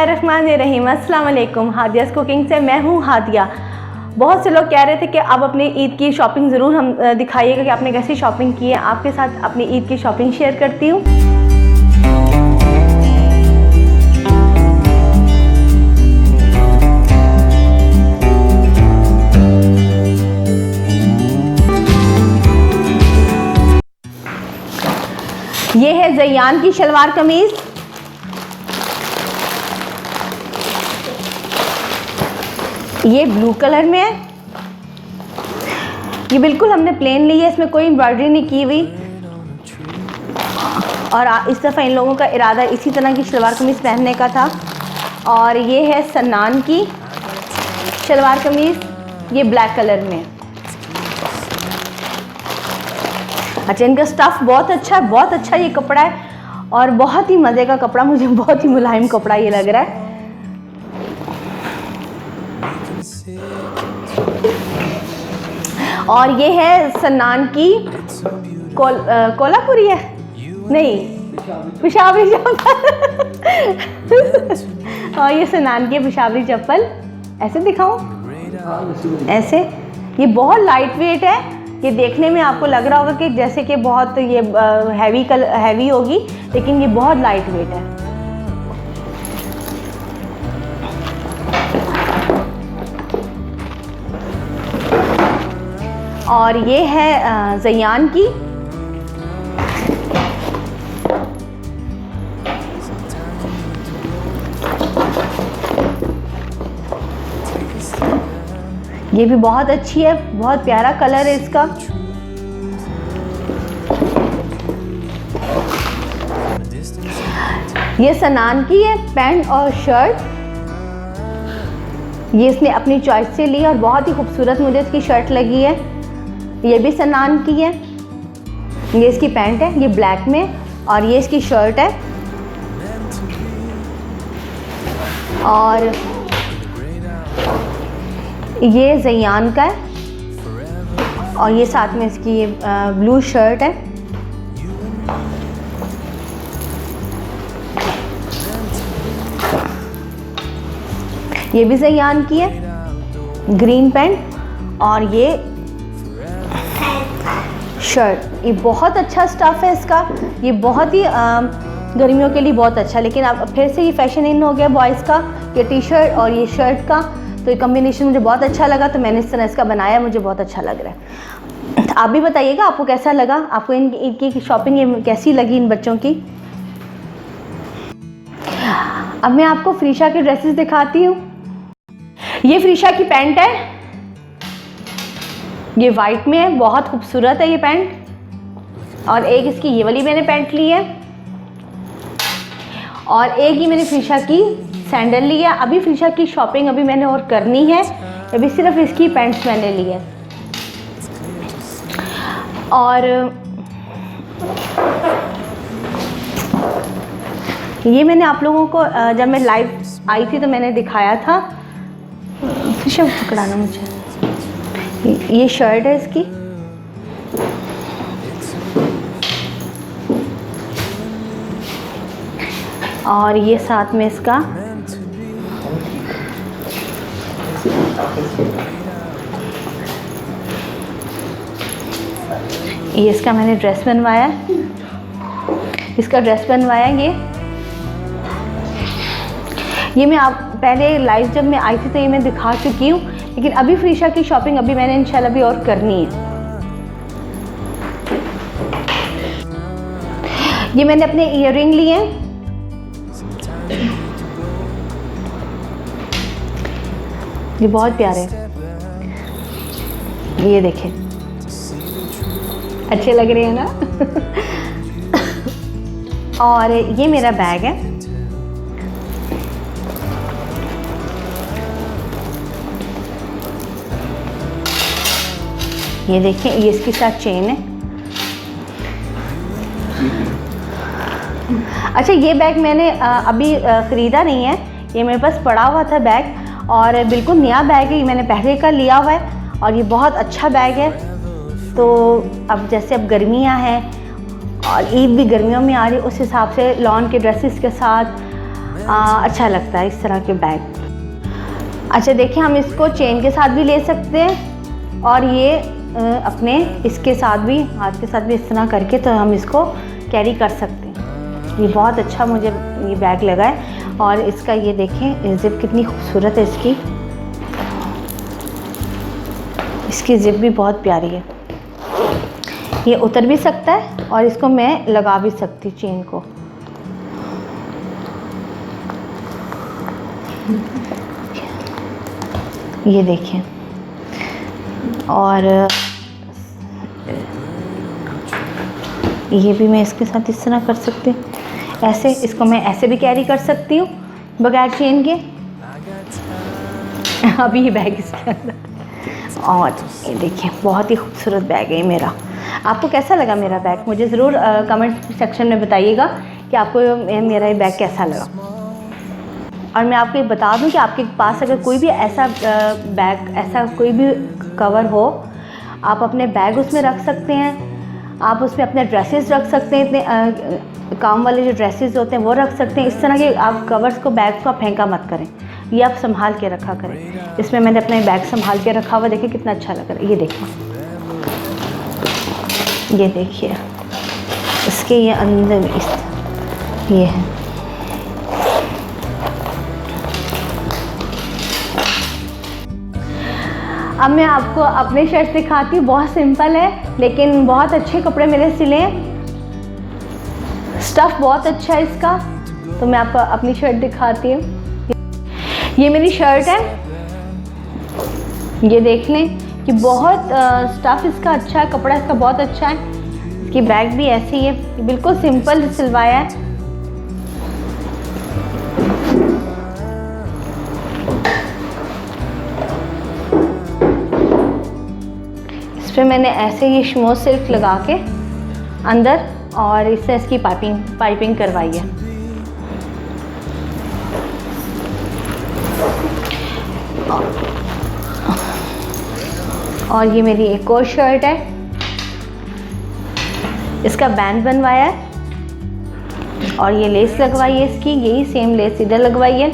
बिस्मिल्लाहिर्रहमानिर्रहीम। अस्सलाम वालेकुम। हादियाज़ कुकिंग से मैं हूँ हादिया। बहुत से लोग कह रहे थे कि आप अपनी ईद की शॉपिंग ज़रूर हम दिखाइएगा कि आपने कैसी शॉपिंग की है। आपके साथ अपनी ईद की शॉपिंग शेयर करती हूँ। ये है ज़ैयान की शलवार कमीज़। ये ब्लू कलर में है। ये बिल्कुल हमने प्लेन ली है, इसमें कोई एम्ब्रॉयडरी नहीं की हुई। और इस दफ़ा इन लोगों का इरादा इसी तरह की शलवार कमीज़ पहनने का था। और ये है सन्नान की शलवार कमीज़, ये ब्लैक कलर में। अच्छा, इनका स्टफ़ बहुत अच्छा है, बहुत अच्छा ये कपड़ा है और बहुत ही मज़े का कपड़ा। मुझे बहुत ही मुलायम कपड़ा ये लग रहा है। और ये है सन्नान की कोल्हापुरी है, नहीं पेशावरी चप्पल। और ये सन्नान की पेशावरी चप्पल। ऐसे दिखाऊं, ऐसे। ये बहुत लाइट वेट है। ये देखने में आपको लग रहा होगा कि जैसे कि बहुत ये हैवी होगी, लेकिन ये बहुत लाइट वेट है। और ये है ज़ैयान की। ये भी बहुत अच्छी है, बहुत प्यारा कलर है इसका। ये सन्नान की है पैंट और शर्ट। ये इसने अपनी चॉइस से ली और बहुत ही खूबसूरत मुझे इसकी शर्ट लगी है। ये भी सन्नान की है। ये इसकी पैंट है, ये ब्लैक में, और ये इसकी शर्ट है। और ये ज़ैयान का है और ये साथ में इसकी ये ब्लू शर्ट है। ये भी ज़ैयान की है, ग्रीन पैंट और ये शर्ट। ये बहुत अच्छा स्टफ़ है इसका। ये बहुत ही गर्मियों के लिए बहुत अच्छा। लेकिन अब फिर से ये फैशन इन हो गया बॉयज़ का, ये टी शर्ट और ये शर्ट का। तो ये कॉम्बिनेशन मुझे बहुत अच्छा लगा, तो मैंने इस तरह इसका बनाया। मुझे बहुत अच्छा लग रहा है। आप भी बताइएगा आपको कैसा लगा, आपको इनकी शॉपिंग कैसी लगी इन बच्चों की। अब मैं आपको फ़रीशा के ड्रेसेस दिखाती हूँ। ये फ़रीशा की पैंट है, ये वाइट में है, बहुत खूबसूरत है ये पैंट। और एक इसकी ये वाली मैंने पैंट ली है और एक ही मैंने फ़रीशा की सैंडल ली है। अभी फ़रीशा की शॉपिंग अभी मैंने और करनी है, अभी सिर्फ इसकी पैंट्स मैंने ली है। और ये मैंने आप लोगों को जब मैं लाइव आई थी तो मैंने दिखाया था। फ़रीशा पकड़ाना मुझे। ये शर्ट है इसकी। और ये साथ में इसका ये इसका मैंने ड्रेस बनवाया, इसका ड्रेस बनवाया। ये मैं आप पहले लाइव जब मैं आई थी तो ये मैं दिखा चुकी हूँ, लेकिन अभी फ़रीशा की शॉपिंग अभी मैंने इंशाल्लाह भी और करनी है। ये मैंने अपने ईयररिंग लिए हैं। ये बहुत प्यारे हैं, ये देखें, अच्छे लग रहे हैं ना। और ये मेरा बैग है। ये देखें, ये इसके साथ चेन है। अच्छा, ये बैग मैंने अभी ख़रीदा नहीं है, ये मेरे पास पड़ा हुआ था बैग और बिल्कुल नया बैग है। ये मैंने पहले का लिया हुआ है और ये बहुत अच्छा बैग है। तो अब जैसे अब गर्मियाँ हैं और ईद भी गर्मियों में आ रही है, उस हिसाब से लॉन के ड्रेसेस के साथ अच्छा लगता है इस तरह के बैग। अच्छा देखिए, हम इसको चेन के साथ भी ले सकते हैं और ये अपने इसके साथ भी, हाथ के साथ भी इस तरह करके तो हम इसको कैरी कर सकते हैं। ये बहुत अच्छा मुझे ये बैग लगा है। और इसका ये देखें जिप कितनी खूबसूरत है इसकी जिप भी बहुत प्यारी है। ये उतर भी सकता है और इसको मैं लगा भी सकती हूँ चेन को। ये देखिए, और ये भी मैं इसके साथ इस तरह कर सकती हूँ। ऐसे इसको मैं ऐसे भी कैरी कर सकती हूँ बगैर चेन के। अभी ये बैग इसके अंदर। और ये देखिए, बहुत ही खूबसूरत बैग है मेरा। आपको कैसा लगा मेरा बैग? मुझे ज़रूर कमेंट सेक्शन में बताइएगा कि आपको मेरा ये बैग कैसा लगा। और मैं आपको ये बता दूं कि आपके पास अगर कोई भी ऐसा बैग, ऐसा कोई भी कवर हो, आप अपने बैग उसमें रख सकते हैं। आप उसमें अपने ड्रेसेस रख सकते हैं, इतने काम वाले जो ड्रेसेस होते हैं वो रख सकते हैं। इस तरह के आप कवर्स को, बैग को आप फेंका मत करें, ये आप संभाल के रखा करें। इसमें मैंने अपना बैग संभाल के रखा हुआ, देखिए कितना अच्छा लग रहा है। ये देखिए इसके ये अंदर ये है। अब मैं आपको अपने शर्ट दिखाती हूँ। बहुत सिंपल है लेकिन बहुत अच्छे कपड़े मेरे सिले हैं। स्टफ़ बहुत अच्छा है इसका। तो मैं आपको अपनी शर्ट दिखाती हूँ। ये मेरी शर्ट है। ये देख लें कि बहुत स्टफ़ इसका अच्छा है, कपड़ा इसका बहुत अच्छा है। इसकी बैग भी ऐसी ही है, बिल्कुल सिंपल सिलवाया है। इस पर मैंने ऐसे ही शमो सिल्क लगा के अंदर और इससे इसकी पाइपिंग करवाई है। और ये मेरी एक और शर्ट है, इसका बैंड बनवाया है और ये लेस लगवाई है इसकी, यही सेम लेस इधर लगवाई है।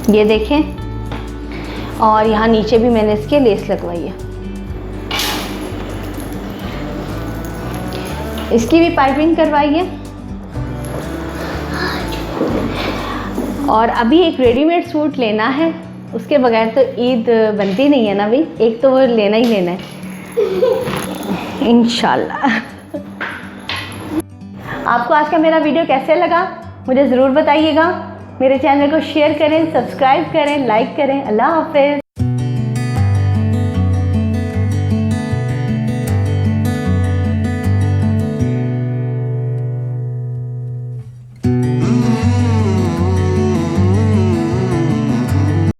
ये देखें, और यहाँ नीचे भी मैंने इसके लेस लगवाई है। इसकी भी पाइपिंग करवाई है। और अभी एक रेडीमेड सूट लेना है, उसके बगैर तो ईद बनती नहीं है ना भाई, एक तो वो लेना ही लेना है इंशाल्लाह। आपको आज का मेरा वीडियो कैसे लगा मुझे ज़रूर बताइएगा। मेरे चैनल को शेयर करें, सब्सक्राइब करें, लाइक करें। अल्लाह हाफ़िज़।